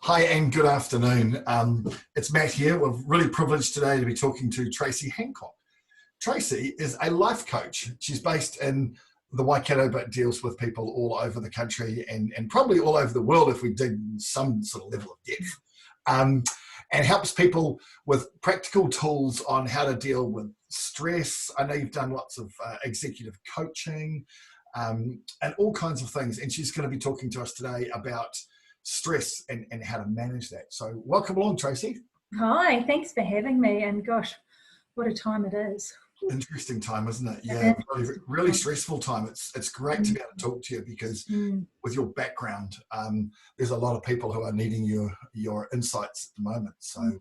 Hi and good afternoon. It's Matt here. We're really privileged today to be talking to Tracey Hancock. Tracey is a life coach. She's based in the Waikato but deals with people all over the country and probably all over the world if we dig some sort of level of depth. And helps people with practical tools on how to deal with stress. I know you've done lots of executive coaching and all kinds of things. And she's going to be talking to us today about stress and how to manage that. So welcome along, Tracey. Hi, thanks for having me. And gosh, what a time it is. Interesting time, isn't it? Yeah, really stressful time. It's great to be able to talk to you because with your background, there's a lot of people who are needing your insights at the moment. So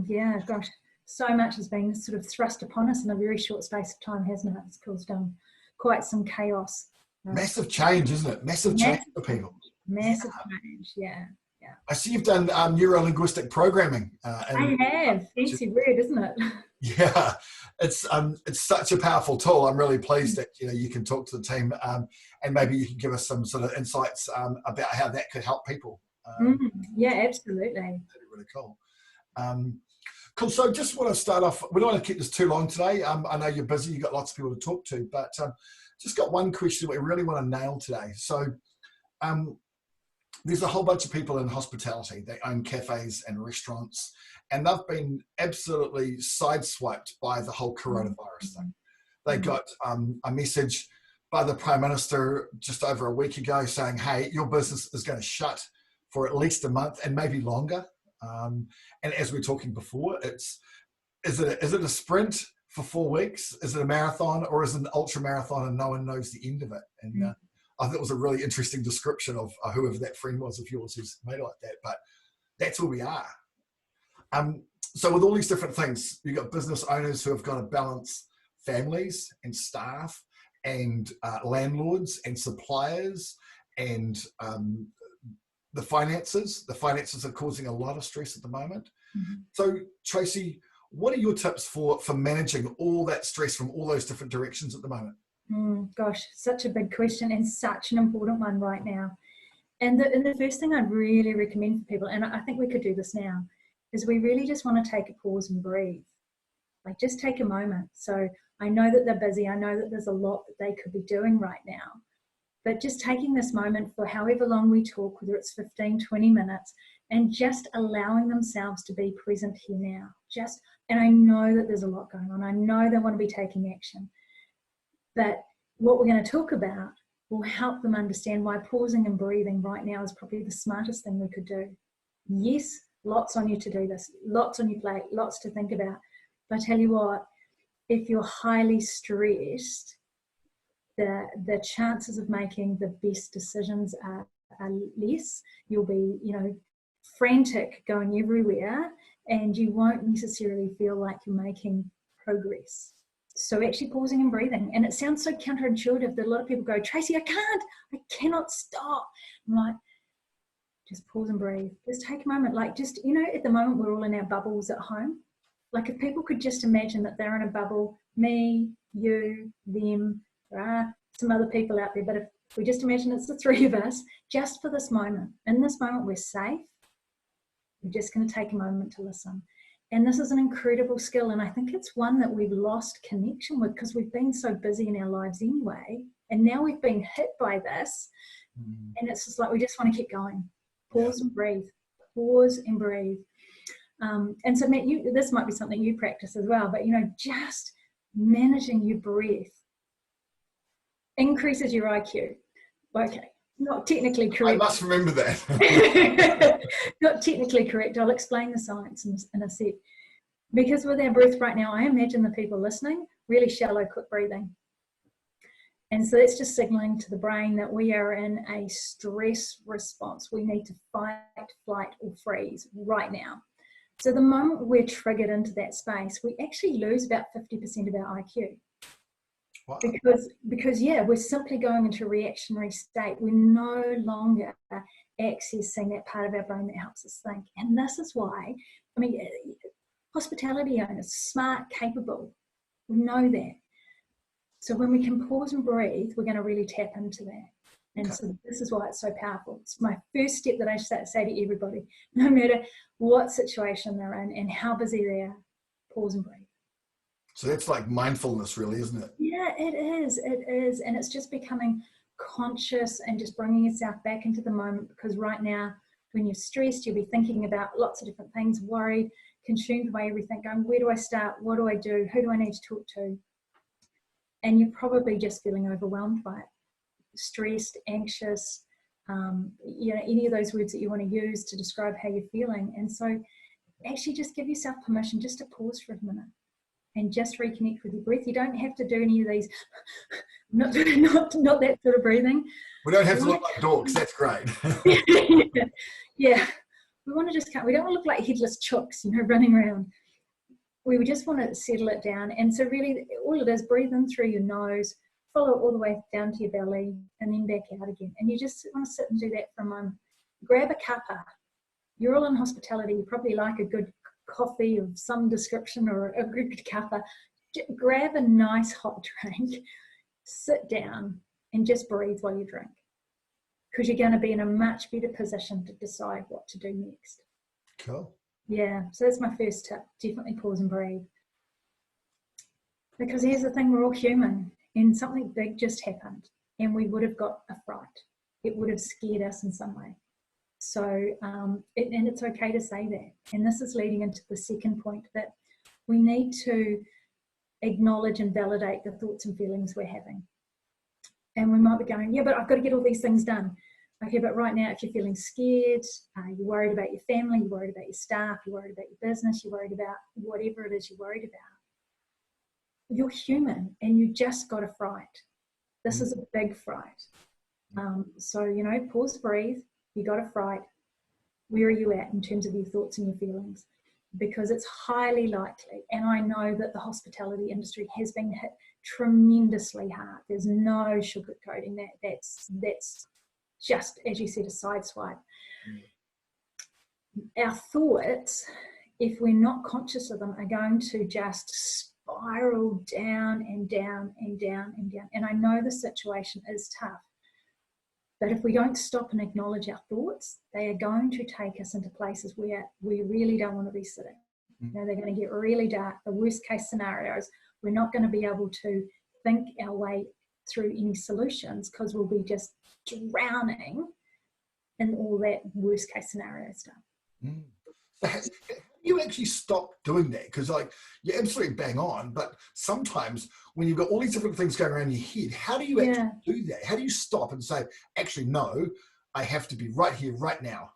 yeah, gosh, so much has been sort of thrust upon us in a very short space of time, hasn't it? It's caused quite some chaos. Massive change, isn't it? Massive change for people. Massive change, yeah. I see you've done neuro-linguistic programming. I have. Fancy word, isn't it? Yeah, it's such a powerful tool. I'm really pleased that you can talk to the team and maybe you can give us some sort of insights about how that could help people. Yeah, absolutely. That'd be really cool. Cool. So just want to start off. We don't want to keep this too long today. I know you're busy. You've got lots of people to talk to, but just got one question we really want to nail today. So there's a whole bunch of people in hospitality. They own cafes and restaurants, and they've been absolutely sideswiped by the whole coronavirus thing. They got a message by the Prime Minister just over a week ago saying, hey, your business is going to shut for at least a month and maybe longer. And as we were talking before, is it a sprint for 4 weeks? Is it a marathon or is it an ultra marathon and no one knows the end of it? And I think it was a really interesting description of whoever that friend was of yours who's made it like that, but that's where we are. So with all these different things, you've got business owners who have got to balance families and staff and landlords and suppliers and the finances. The finances are causing a lot of stress at the moment. So Tracey, what are your tips for managing all that stress from all those different directions at the moment? Gosh, such a big question and such an important one right now. And the first thing I'd really recommend for people, and I think we could do this now, is we really just want to take a pause and breathe. Like just take a moment. So I know that they're busy. I know that there's a lot that they could be doing right now. But just taking this moment for however long we talk, whether it's 15, 20 minutes, and just allowing themselves to be present here now. And I know that there's a lot going on. I know they want to be taking action. But what we're going to talk about will help them understand why pausing and breathing right now is probably the smartest thing we could do. Yes, lots on your to-do list, lots on your plate, lots to think about. But I tell you what, if you're highly stressed, the chances of making the best decisions are less. You'll be, frantic going everywhere, and you won't necessarily feel like you're making progress. So actually pausing and breathing. And it sounds so counterintuitive that a lot of people go, Tracey, I cannot stop. I'm like, just pause and breathe. Just take a moment. Like just, at the moment we're all in our bubbles at home. Like if people could just imagine that they're in a bubble, me, you, them, there are some other people out there, but if we just imagine it's the three of us, just for this moment. In this moment we're safe. We're just going to take a moment to listen. And this is an incredible skill. And I think it's one that we've lost connection with because we've been so busy in our lives anyway. And now we've been hit by this. And it's just like, we just want to keep going. Pause and breathe. Pause and breathe. And so Matt, this might be something you practice as well, but just managing your breath increases your IQ. Okay. Not technically correct. I must remember that. Not technically correct. I'll explain the science in a sec. Because with our breath right now, I imagine the people listening, really shallow, quick breathing. And so that's just signaling to the brain that we are in a stress response. We need to fight, flight, or freeze right now. So the moment we're triggered into that space, we actually lose about 50% of our IQ. Wow. Because we're simply going into a reactionary state. We're no longer accessing that part of our brain that helps us think. And this is why, hospitality owners, smart, capable, we know that. So when we can pause and breathe, we're going to really tap into that. And so this is why it's so powerful. It's my first step that I say to everybody, no matter what situation they're in and how busy they are, pause and breathe. So that's like mindfulness, really, isn't it? Yeah, it is. It is. And it's just becoming conscious and just bringing yourself back into the moment, because right now, when you're stressed, you'll be thinking about lots of different things, worried, consumed by everything, going, where do I start? What do I do? Who do I need to talk to? And you're probably just feeling overwhelmed by it, stressed, anxious, any of those words that you want to use to describe how you're feeling. And so actually just give yourself permission just to pause for a minute and just reconnect with your breath. You don't have to do any of these, not that sort of breathing. We don't have to look like dogs. That's great. Yeah. We want to we don't want to look like headless chooks, running around. We just want to settle it down. And so really all it is, breathe in through your nose, follow it all the way down to your belly, and then back out again. And you just want to sit and do that for a moment. Grab a cuppa. You're all in hospitality. You probably like a good coffee of some description or a good cuppa. Grab a nice hot drink, sit down, and just breathe while you drink, because you're going to be in a much better position to decide what to do next. Cool. Yeah, so that's my first tip. Definitely pause and breathe. Because here's the thing, we're all human, and something big just happened, and we would have got a fright. It would have scared us in some way. So, and it's okay to say that. And this is leading into the second point, that we need to acknowledge and validate the thoughts and feelings we're having. And we might be going, yeah, but I've got to get all these things done. Okay, but right now, if you're feeling scared, you're worried about your family, you're worried about your staff, you're worried about your business, you're worried about whatever it is you're worried about, you're human and you just got a fright. This is a big fright. So, pause, breathe. You got a fright. Where are you at in terms of your thoughts and your feelings? Because it's highly likely, and I know that the hospitality industry has been hit tremendously hard. There's no sugarcoating that. That's just, as you said, a sideswipe. Our thoughts, if we're not conscious of them, are going to just spiral down and down and down and down. And I know the situation is tough, but if we don't stop and acknowledge our thoughts, they are going to take us into places where we really don't want to be sitting. They're going to get really dark. The worst case scenarios, we're not going to be able to think our way through any solutions, because we'll be just drowning in all that worst case scenario stuff. So how do you actually stop doing that? Because you're absolutely bang on, but sometimes when you've got all these different things going around in your head, how do you actually do that? How do you stop and say, actually, no, I have to be right here, right now?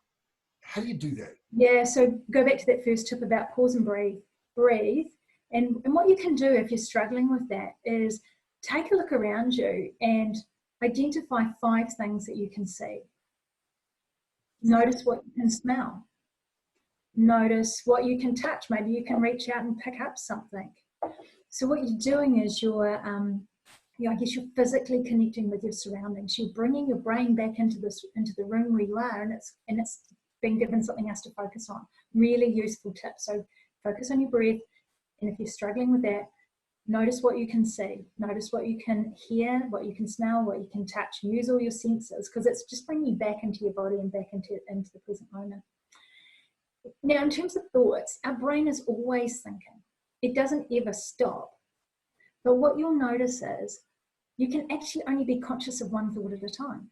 How do you do that? Yeah, so go back to that first tip about pause and breathe. Breathe. And what you can do if you're struggling with that is take a look around you and identify 5 things that you can see. Notice what you can smell. Notice what you can touch. Maybe you can reach out and pick up something. So what you're doing is you're physically connecting with your surroundings. You're bringing your brain back into the room where you are, and it's being given something else to focus on. Really useful tip. So focus on your breath, and if you're struggling with that, notice what you can see. Notice what you can hear, what you can smell, what you can touch. Use all your senses, because it's just bringing you back into your body and back into the present moment. Now, in terms of thoughts, our brain is always thinking. It doesn't ever stop. But what you'll notice is you can actually only be conscious of one thought at a time.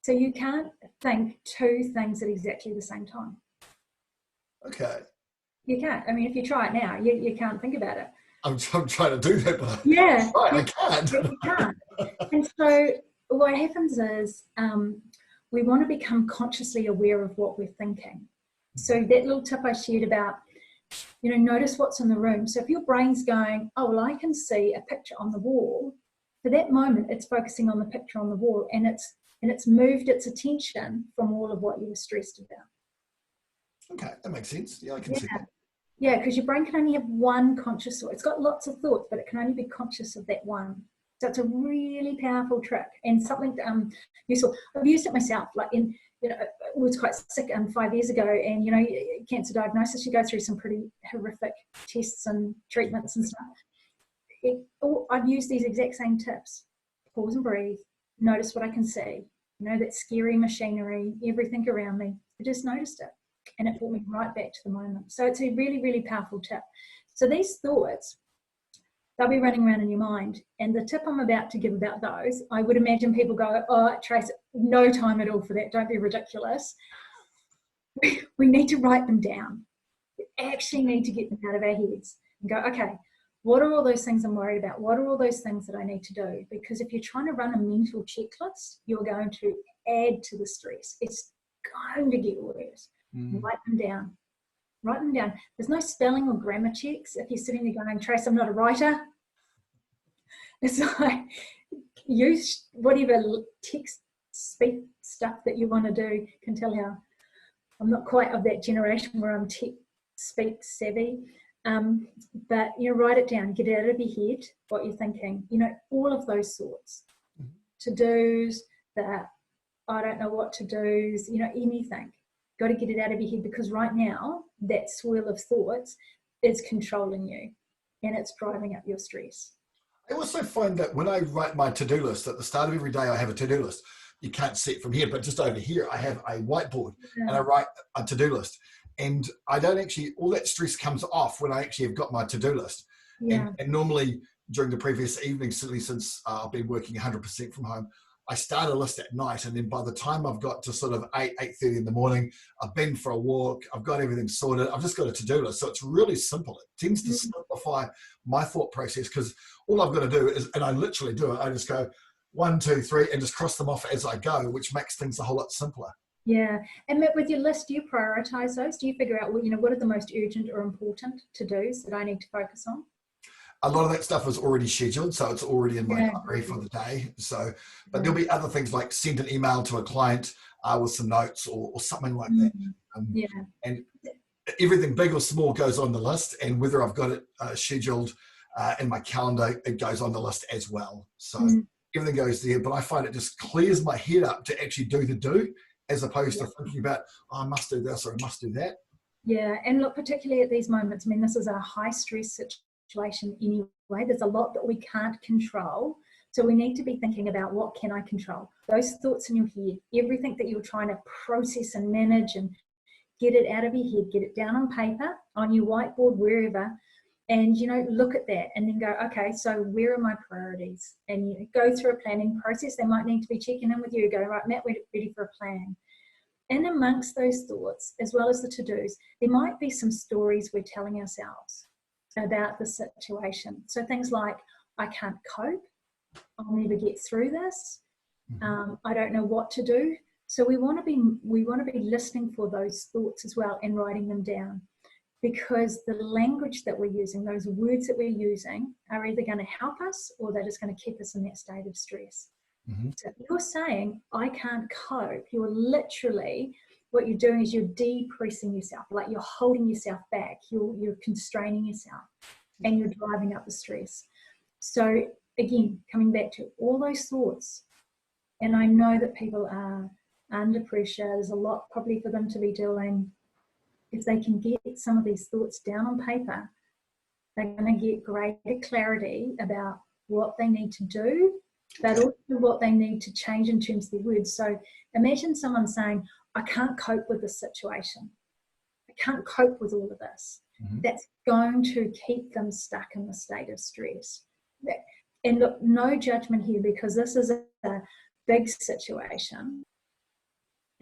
So you can't think 2 things at exactly the same time. Okay. You can't. I mean, if you try it now, you can't think about it. I'm trying to do that, but I can't. You can't. And so what happens is we want to become consciously aware of what we're thinking. So that little tip I shared about, notice what's in the room. So if your brain's going, oh, well, I can see a picture on the wall, for that moment, it's focusing on the picture on the wall, and it's moved its attention from all of what you were stressed about. Okay, that makes sense. Yeah, I can see that. Yeah, because your brain can only have one conscious thought. It's got lots of thoughts, but it can only be conscious of that one. So it's a really powerful trick and something useful. I've used it myself, I was quite sick 5 years ago, and cancer diagnosis, you go through some pretty horrific tests and treatments and stuff. I've used these exact same tips. Pause and breathe. notice what I can see. You know, that scary machinery, everything around me. I just noticed it, and it brought me right back to the moment. So it's a really, really powerful tip. So these thoughts, they'll be running around in your mind. And the tip I'm about to give about those, I would imagine people go, oh, Trace, no time at all for that. Don't be ridiculous. We need to write them down. We actually need to get them out of our heads and go, okay, what are all those things I'm worried about? What are all those things that I need to do? Because if you're trying to run a mental checklist, you're going to add to the stress. It's going to get worse. Write them down. Write them down. There's no spelling or grammar checks. If you're sitting there going, Trace, I'm not a writer. It's like, use whatever text, speak stuff that you want to do. Can tell how I'm not quite of that generation where I'm tech speak savvy. But, you know, write it down, get it out of your head, what you're thinking, you know, all of those sorts. To-dos, that I don't know what to do's, you know, anything. Got to get it out of your head, because right now that swirl of thoughts is controlling you and it's driving up your stress. I also find that when I write my to-do list, at the start of every day, I have a to-do list. You can't see it from here, but just over here, I have a whiteboard and I write a to-do list. And I don't actually, all that stress comes off when I actually have got my to-do list. And normally during the previous evening, certainly since I've been working 100% from home, I start a list at night. And then by the time I've got to sort of 8:30 in the morning, I've been for a walk, I've got everything sorted, I've just got a to-do list. So it's really simple. It tends to simplify my thought process, because all I've got to do is, and I literally do it, I just go 1, 2, 3, and just cross them off as I go, which makes things a whole lot simpler. Yeah. And with your list, do you prioritize those? Do you figure out, you know, what are the most urgent or important to-dos that I need to focus on? A lot of that stuff is already scheduled, so it's already in my diary for the day. So, but there'll be other things like send an email to a client with some notes or something like that. And everything big or small goes on the list, and whether I've got it scheduled in my calendar, it goes on the list as well. So everything goes there, but I find it just clears my head up to actually do the do, as opposed to thinking about, oh, I must do this or I must do that. Yeah, and look, particularly at these moments, I mean, this is a high stress situation anyway. There's a lot that we can't control. So we need to be thinking about, what can I control? Those thoughts in your head, everything that you're trying to process and manage, and get it out of your head, get it down on paper, on your whiteboard, wherever, and, you know, look at that and then go, okay, so where are my priorities? And you go through a planning process. They might need to be checking in with you, go, right, Matt, we're ready for a plan. And amongst those thoughts, as well as the to-dos, there might be some stories we're telling ourselves about the situation. So things like, I can't cope, I'll never get through this, I don't know what to do. So we want to be listening for those thoughts as well and writing them down, because the language that we're using, those words that we're using, are either going to help us or they're just going to keep us in that state of stress. So if you're saying, I can't cope, you're literally, what you're doing is you're depressing yourself, like you're holding yourself back, you're constraining yourself, and you're driving up the stress. So again, coming back to all those thoughts, and I know that people are under pressure, there's a lot probably for them to be doing. If they can get some of these thoughts down on paper, they're going to get greater clarity about what they need to do, but also what they need to change in terms of their words. So imagine someone saying, I can't cope with this situation. I can't cope with all of this. That's going to keep them stuck in the state of stress. And look, no judgment here, because this is a big situation.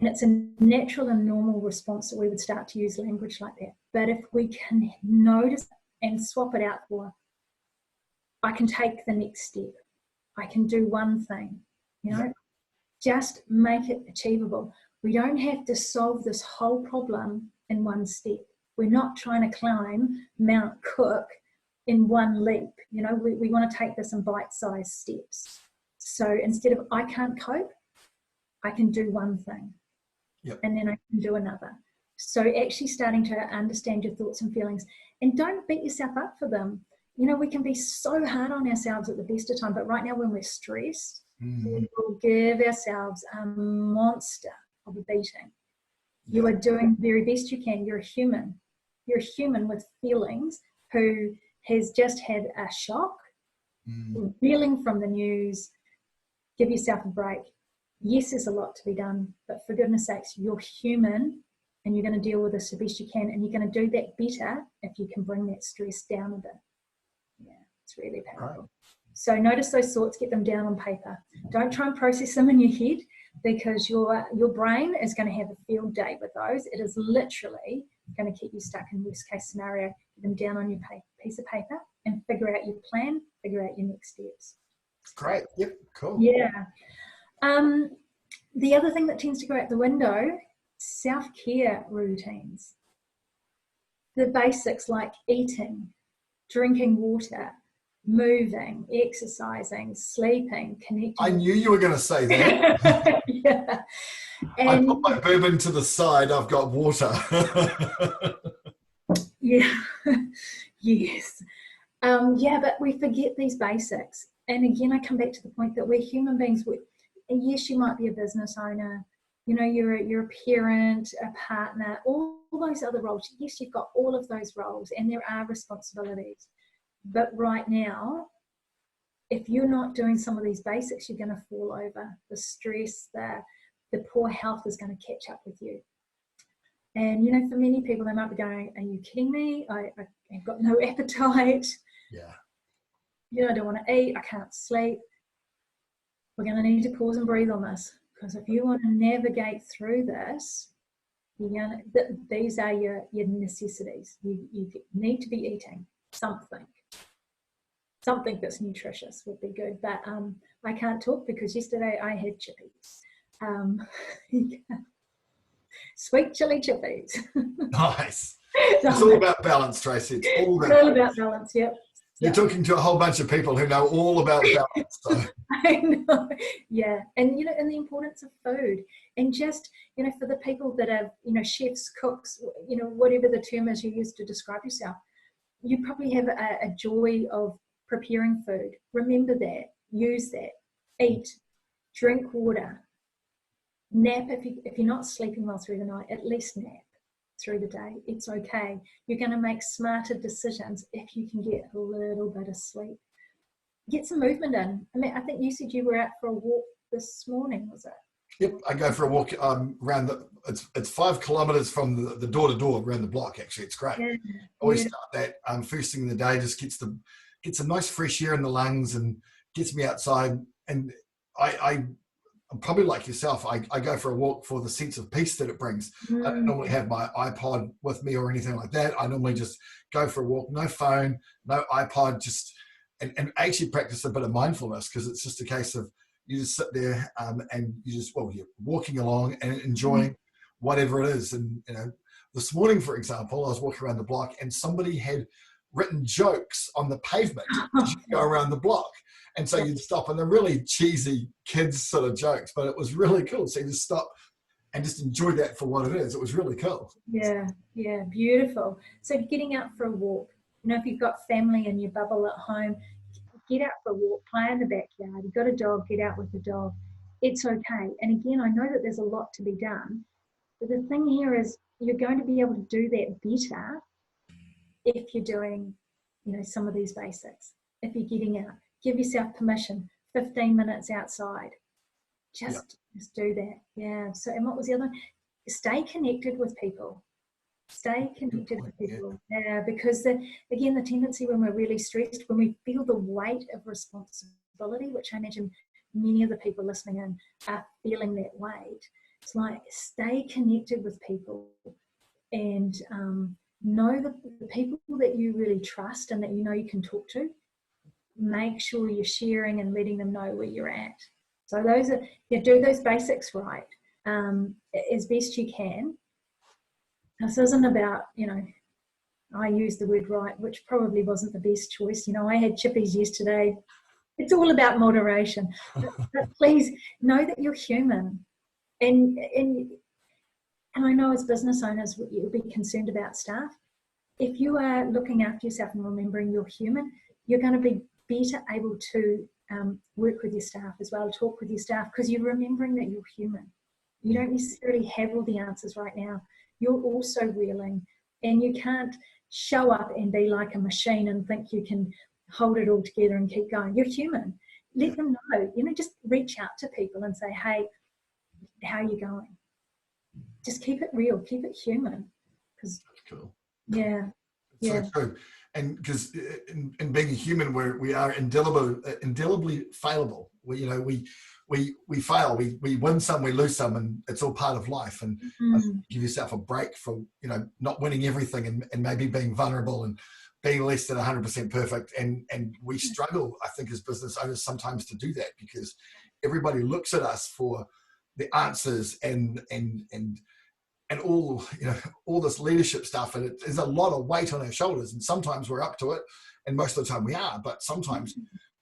And it's a natural and normal response that we would start to use language like that. But if we can notice and swap it out for, I can take the next step, I can do one thing, you know, just make it achievable. We don't have to solve this whole problem in one step. We're not trying to climb Mount Cook in one leap. You know, we want to take this in bite-sized steps. So instead of, I can't cope, I can do one thing. And then I can do another. So actually starting to understand your thoughts and feelings, and don't beat yourself up for them. You know, we can be so hard on ourselves at the best of time, but right now when we're stressed, we will give ourselves a monster of a beating. You are doing the very best you can. You're a human. You're a human with feelings who has just had a shock, reeling from the news, Give yourself a break. Yes, there's a lot to be done, but for goodness sakes, you're human and you're going to deal with this the best you can, and you're going to do that better if you can bring that stress down a bit. Yeah, it's really powerful. Right. So notice those thoughts, get them down on paper. Don't try and process them in your head, because your brain is going to have a field day with those. It is literally going to keep you stuck in worst case scenario. Get them down on your piece of paper and figure out your plan, figure out your next steps. Great. Yep. Cool. Yeah. The other thing that tends to go out the window, self-care routines. The basics like eating, drinking water, moving, exercising, sleeping, connecting. I knew you were going to say that. Yeah. I put my bourbon to the side. I've got water. Yeah. Yes. Yeah, but we forget these basics. And again, I come back to the point that we're human beings. And yes, you might be a business owner. You know, you're a parent, a partner, all those other roles. Yes, you've got all of those roles, and there are responsibilities. But right now, if you're not doing some of these basics, you're going to fall over. The stress, the poor health is going to catch up with you. And, you know, for many people, they might be going, are you kidding me? I've got no appetite. Yeah. You know, I don't want to eat. I can't sleep. We're going to need to pause and breathe on this, because if you want to navigate through this, these are your necessities. You need to be eating something that's nutritious would be good. But I can't talk because yesterday I had chippies. Sweet chili chippies. Nice. It's all about balance, Tracey. It's all about balance. Yep. You're talking to a whole bunch of people who know all about balance. So. I know. Yeah. And, you know, and the importance of food. And just, you know, for the people that are, you know, chefs, cooks, you know, whatever the term is you use to describe yourself, you probably have a joy of preparing food. Remember that. Use that. Eat. Drink water. Nap if you're not sleeping well through the night, at least nap through the day. It's okay. You're going to make smarter decisions if you can get a little bit of sleep. Get some movement in. I mean, I think you said you were out for a walk this morning, was it? Yep, I go for a walk around it's 5 kilometres from the door to door around the block. Actually, it's great. Yeah. Always start that first thing in the day. Just gets some nice fresh air in the lungs and gets me outside. And I'm probably like yourself. I go for a walk for the sense of peace that it brings. I don't normally have my iPod with me or anything like that. I normally just go for a walk, no phone, no iPod, just and actually practice a bit of mindfulness, because it's just a case of you just sit there and you're walking along and enjoying whatever it is. And, you know, this morning, for example, I was walking around the block and somebody had written jokes on the pavement as you go around the block. And so you'd stop, and they're really cheesy kids sort of jokes, but it was really cool. So you just stop and just enjoy that for what it is. It was really cool. Yeah, beautiful. So getting out for a walk, you know, if you've got family in your bubble at home, get out for a walk, play in the backyard. You've got a dog, get out with the dog. It's okay. And again, I know that there's a lot to be done, but the thing here is you're going to be able to do that better if you're doing, you know, some of these basics. If you're getting out, give yourself permission, 15 minutes outside. Just do that. Yeah. So, and what was the other one? Stay connected with people. Stay connected with people. Yeah, because again, the tendency when we're really stressed, when we feel the weight of responsibility, which I imagine many of the people listening in are feeling that weight, it's like stay connected with people and know the people that you really trust and that you know you can talk to. Make sure you're sharing and letting them know where you're at. So those are, do those basics right as best you can. This isn't about, you know, I use the word right, which probably wasn't the best choice. You know, I had chippies yesterday. It's all about moderation. But please know that you're human. And I know as business owners, you'll be concerned about staff. If you are looking after yourself and remembering you're human, you're going to be better able to work with your staff as well, talk with your staff, because you're remembering that you're human. You don't necessarily have all the answers right now. You're also reeling, and you can't show up and be like a machine and think you can hold it all together and keep going. You're human. let them know, just reach out to people and say, hey, how are you going? Just keep it real, keep it human. Because cool. Yeah. It's so true. And because in being a human, we are indelibly failable. We fail. We win some, we lose some, and it's all part of life. And give yourself a break from not winning everything and maybe being vulnerable and being less than 100% perfect. And we struggle, I think, as business owners sometimes to do that, because everybody looks at us for the answers and all this leadership stuff, and there's a lot of weight on our shoulders, and sometimes we're up to it, and most of the time we are, but sometimes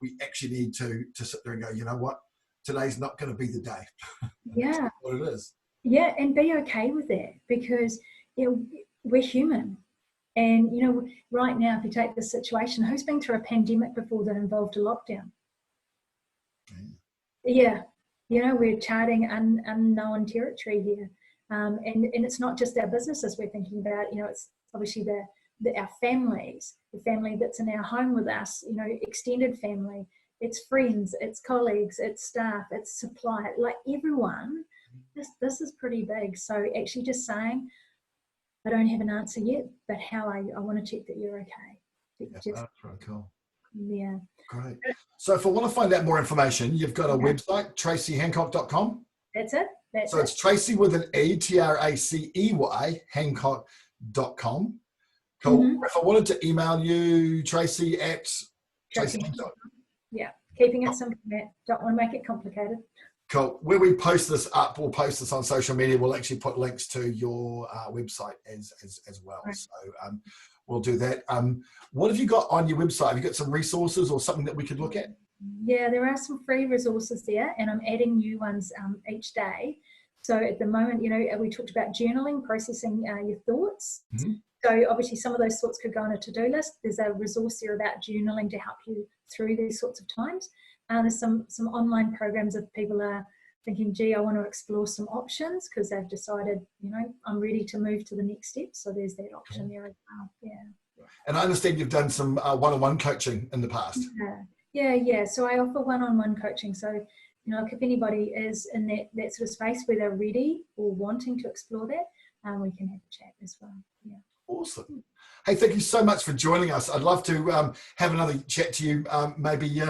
we actually need to sit there and go, you know what, today's not going to be the day. Yeah. What it is. Yeah, and be okay with that, because we're human. And right now, if you take this situation, who's been through a pandemic before that involved a lockdown? Yeah, we're charting unknown territory here. And it's not just our businesses we're thinking about, it's obviously our families, the family that's in our home with us, extended family, it's friends, it's colleagues, it's staff, it's supply, like everyone. This is pretty big. So actually just saying, I don't have an answer yet, but how I want to check that you're okay. That's really cool. Yeah. Great. So if I want to find out more information, you've got a website, traceyhancock.com. That's it. So it's Tracey with an E, Tracey, Hancock.com. Cool. If I wanted to email you, Tracey at Tracey Hancock. Yeah, keeping it simple, Matt. Don't want to make it complicated. Cool. Where we post this up, we'll post this on social media. We'll actually put links to your website as well. Right. So we'll do that. What have you got on your website? Have you got some resources or something that we could look at? Yeah, there are some free resources there, and I'm adding new ones each day. So at the moment, we talked about journaling, processing your thoughts. So obviously some of those thoughts could go on a to-do list. There's a resource here about journaling to help you through these sorts of times. There's some online programs if people are thinking, gee, I want to explore some options because they've decided, I'm ready to move to the next step. So there's that option there as well. Yeah. And I understand you've done some one-on-one coaching in the past. Yeah. So I offer one-on-one coaching. So, if anybody is in that sort of space where they're ready or wanting to explore that, we can have a chat as well. Yeah. Awesome. Hey, thank you so much for joining us. I'd love to have another chat to you maybe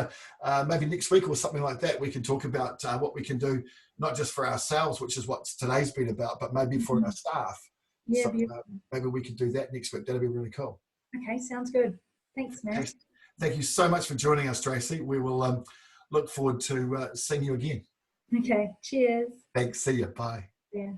next week or something like that. We can talk about what we can do, not just for ourselves, which is what today's been about, but maybe for our staff. Yeah, so, maybe we could do that next week. That'd be really cool. Okay, sounds good. Thanks, Matt. Thank you so much for joining us, Tracey. We will look forward to seeing you again. Okay, cheers. Thanks. See you. Bye. Yeah.